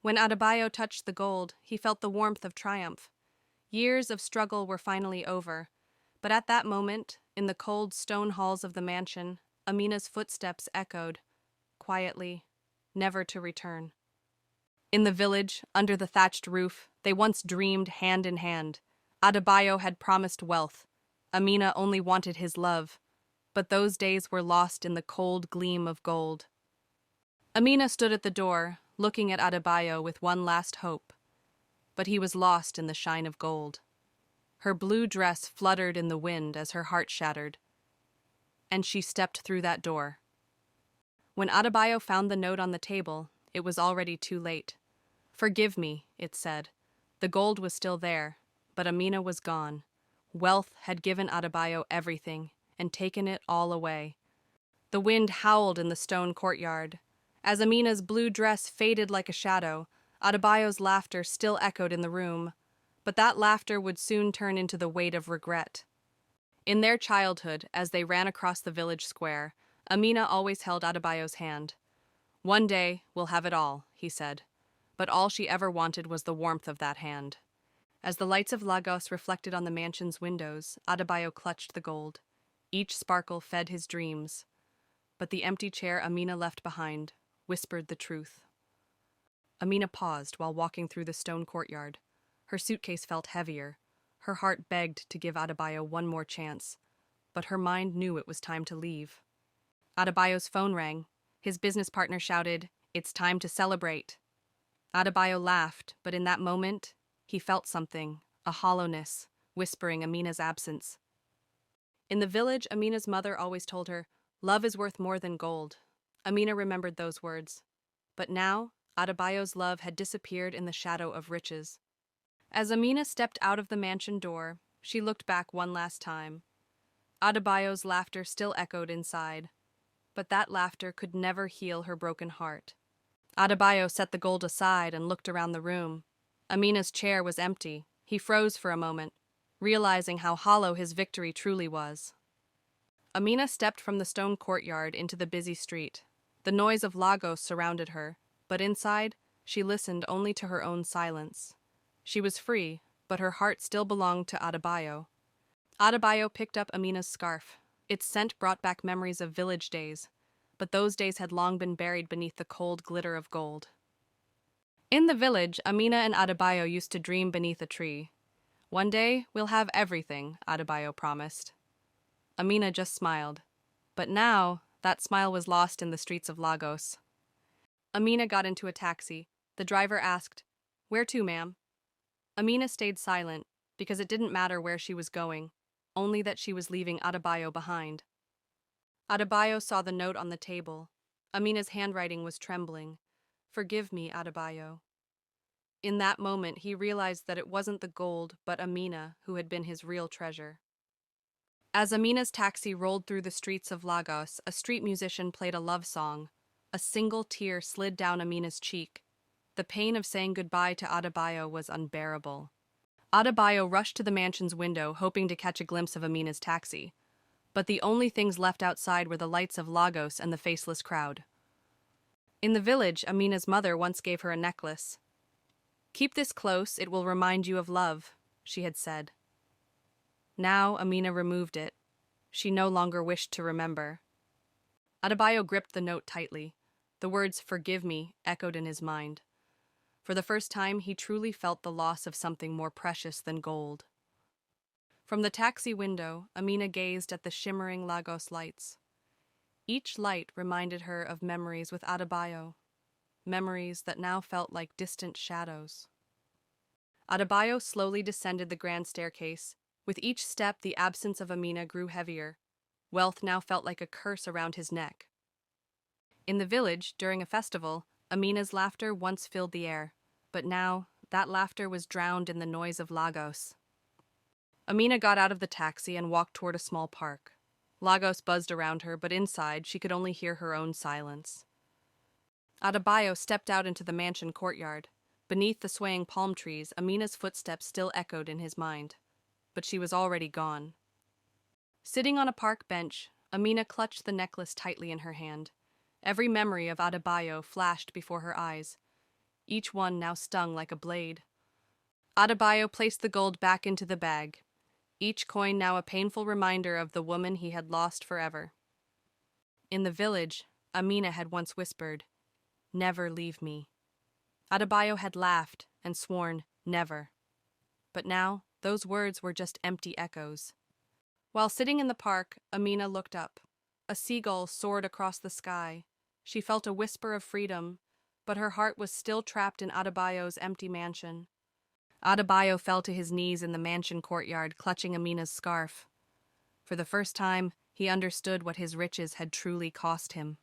When Adebayo touched the gold, he felt the warmth of triumph. Years of struggle were finally over, but at that moment, in the cold stone halls of the mansion, Amina's footsteps echoed, quietly, never to return. In the village, under the thatched roof, they once dreamed hand in hand. Adebayo had promised wealth. Amina only wanted his love, but those days were lost in the cold gleam of gold. Amina stood at the door, looking at Adebayo with one last hope, but he was lost in the shine of gold. Her blue dress fluttered in the wind as her heart shattered, and she stepped through that door. When Adebayo found the note on the table, it was already too late. "Forgive me," it said. The gold was still there, but Amina was gone. Wealth had given Adebayo everything and taken it all away. The wind howled in the stone courtyard. As Amina's blue dress faded like a shadow, Adebayo's laughter still echoed in the room, but that laughter would soon turn into the weight of regret. In their childhood, as they ran across the village square, Amina always held Adebayo's hand. "One day, we'll have it all," he said. But all she ever wanted was the warmth of that hand. As the lights of Lagos reflected on the mansion's windows, Adebayo clutched the gold. Each sparkle fed his dreams. But the empty chair Amina left behind whispered the truth. Amina paused while walking through the stone courtyard. Her suitcase felt heavier. Her heart begged to give Adebayo one more chance, but her mind knew it was time to leave. Adebayo's phone rang. His business partner shouted, "It's time to celebrate." Adebayo laughed, but in that moment, he felt something, a hollowness, whispering Amina's absence. In the village, Amina's mother always told her, "Love is worth more than gold." Amina remembered those words. But now, Adebayo's love had disappeared in the shadow of riches. As Amina stepped out of the mansion door, she looked back one last time. Adebayo's laughter still echoed inside, but that laughter could never heal her broken heart. Adebayo set the gold aside and looked around the room. Amina's chair was empty. He froze for a moment, realizing how hollow his victory truly was. Amina stepped from the stone courtyard into the busy street. The noise of Lagos surrounded her, but inside, she listened only to her own silence. She was free, but her heart still belonged to Adebayo. Adebayo picked up Amina's scarf. Its scent brought back memories of village days, but those days had long been buried beneath the cold glitter of gold. In the village, Amina and Adebayo used to dream beneath a tree. "One day, we'll have everything," Adebayo promised. Amina just smiled. But now, that smile was lost in the streets of Lagos. Amina got into a taxi. The driver asked, "Where to, ma'am?" Amina stayed silent, because it didn't matter where she was going, only that she was leaving Adebayo behind. Adebayo saw the note on the table. Amina's handwriting was trembling. "Forgive me, Adebayo." In that moment, he realized that it wasn't the gold, but Amina, who had been his real treasure. As Amina's taxi rolled through the streets of Lagos, a street musician played a love song. A single tear slid down Amina's cheek. The pain of saying goodbye to Adebayo was unbearable. Adebayo rushed to the mansion's window, hoping to catch a glimpse of Amina's taxi. But the only things left outside were the lights of Lagos and the faceless crowd. In the village, Amina's mother once gave her a necklace. "Keep this close, it will remind you of love," she had said. Now Amina removed it. She no longer wished to remember. Adebayo gripped the note tightly. The words "forgive me" echoed in his mind. For the first time, he truly felt the loss of something more precious than gold. From the taxi window, Amina gazed at the shimmering Lagos lights. Each light reminded her of memories with Adebayo, memories that now felt like distant shadows. Adebayo slowly descended the grand staircase. With each step, the absence of Amina grew heavier. Wealth now felt like a curse around his neck. In the village, during a festival, Amina's laughter once filled the air, but now that laughter was drowned in the noise of Lagos. Amina got out of the taxi and walked toward a small park. Lagos buzzed around her, but inside she could only hear her own silence. Adebayo stepped out into the mansion courtyard. Beneath the swaying palm trees, Amina's footsteps still echoed in his mind, but she was already gone. Sitting on a park bench, Amina clutched the necklace tightly in her hand. Every memory of Adebayo flashed before her eyes. each one now stung like a blade. Adebayo placed the gold back into the bag, each coin now a painful reminder of the woman he had lost forever. In the village, Amina had once whispered, "Never leave me." Adebayo had laughed and sworn, "Never." But now, those words were just empty echoes. While sitting in the park, Amina looked up. A seagull soared across the sky. She felt a whisper of freedom, but her heart was still trapped in Adebayo's empty mansion. Adebayo fell to his knees in the mansion courtyard, clutching Amina's scarf. For the first time, he understood what his riches had truly cost him.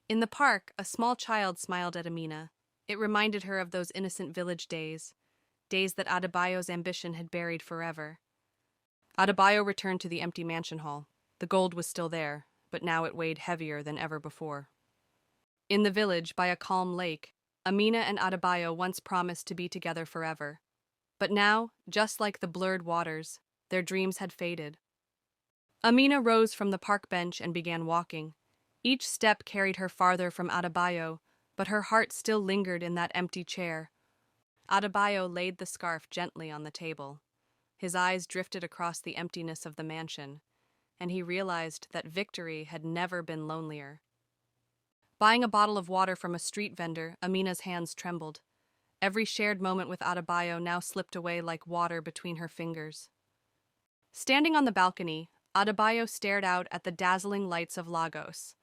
In the park, a small child smiled at Amina. It reminded her of those innocent village days, days that Adebayo's ambition had buried forever. Adebayo returned to the empty mansion hall. The gold was still there, but now it weighed heavier than ever before. In the village, by a calm lake, Amina and Adebayo once promised to be together forever. But now, just like the blurred waters, their dreams had faded. Amina rose from the park bench and began walking. Each step carried her farther from Adebayo, but her heart still lingered in that empty chair. Adebayo laid the scarf gently on the table. His eyes drifted across the emptiness of the mansion, and he realized that victory had never been lonelier. Buying a bottle of water from a street vendor, Amina's hands trembled. Every shared moment with Adebayo now slipped away like water between her fingers. Standing on the balcony, Adebayo stared out at the dazzling lights of Lagos.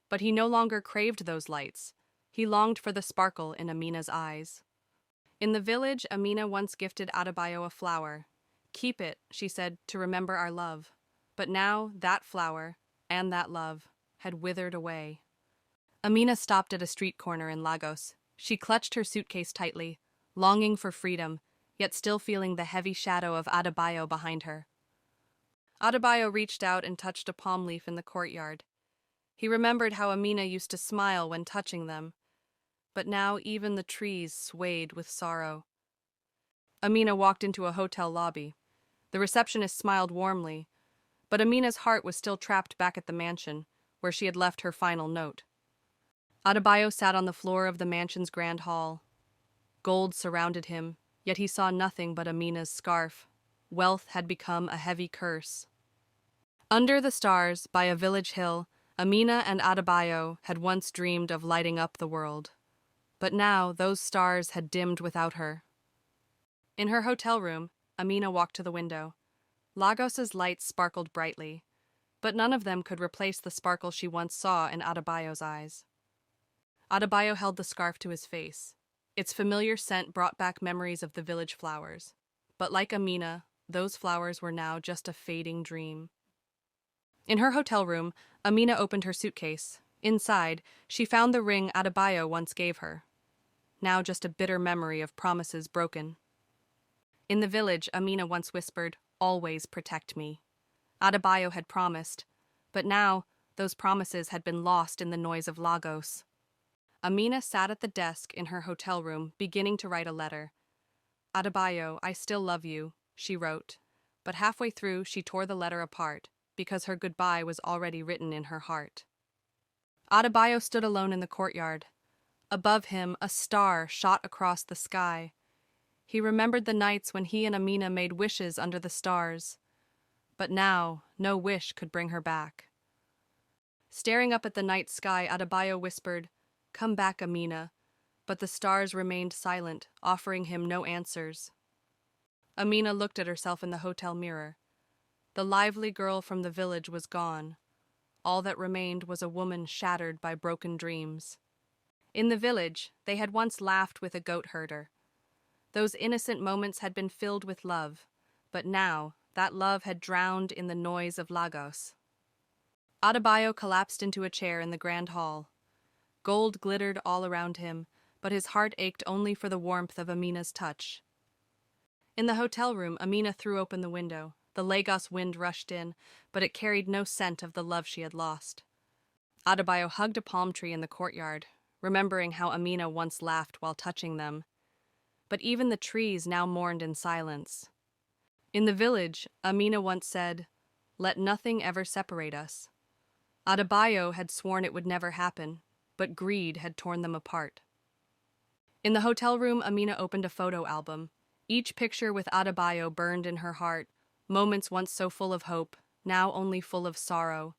But he no longer craved those lights. He longed for the sparkle in Amina's eyes. In the village, Amina once gifted Adebayo a flower. "Keep it," she said, "to remember our love." But now, that flower, and that love, had withered away. Amina stopped at a street corner in Lagos. She clutched her suitcase tightly, longing for freedom, yet still feeling the heavy shadow of Adebayo behind her. Adebayo reached out and touched a palm leaf in the courtyard. He remembered how Amina used to smile when touching them, but now even the trees swayed with sorrow. Amina walked into a hotel lobby. The receptionist smiled warmly, but Amina's heart was still trapped back at the mansion, where she had left her final note. Adebayo sat on the floor of the mansion's grand hall. Gold surrounded him, yet he saw nothing but Amina's scarf. Wealth had become a heavy curse. Under the stars, by a village hill, Amina and Adebayo had once dreamed of lighting up the world. But now those stars had dimmed without her. In her hotel room, Amina walked to the window. Lagos's lights sparkled brightly, but none of them could replace the sparkle she once saw in Adebayo's eyes. Adebayo held the scarf to his face. Its familiar scent brought back memories of the village flowers. But like Amina, those flowers were now just a fading dream. In her hotel room, Amina opened her suitcase. Inside, she found the ring Adebayo once gave her. Now just a bitter memory of promises broken. In the village, Amina once whispered, "Always protect me." Adebayo had promised, but now those promises had been lost in the noise of Lagos. Amina sat at the desk in her hotel room, beginning to write a letter. "Adebayo, I still love you," she wrote, but halfway through she tore the letter apart, because her goodbye was already written in her heart. Adebayo stood alone in the courtyard. Above him, a star shot across the sky. He remembered the nights when he and Amina made wishes under the stars. But now, no wish could bring her back. Staring up at the night sky, Adebayo whispered, "Come back, Amina," but the stars remained silent, offering him no answers. Amina looked at herself in the hotel mirror. The lively girl from the village was gone. All that remained was a woman shattered by broken dreams. In the village, they had once laughed with a goat herder. Those innocent moments had been filled with love, but now that love had drowned in the noise of Lagos. Adebayo collapsed into a chair in the grand hall. Gold glittered all around him, but his heart ached only for the warmth of Amina's touch. In the hotel room, Amina threw open the window. The Lagos wind rushed in, but it carried no scent of the love she had lost. Adebayo hugged a palm tree in the courtyard, remembering how Amina once laughed while touching them. But even the trees now mourned in silence. In the village, Amina once said, "Let nothing ever separate us." Adebayo had sworn it would never happen, but greed had torn them apart. In the hotel room, Amina opened a photo album. Each picture with Adebayo burned in her heart, moments once so full of hope, now only full of sorrow.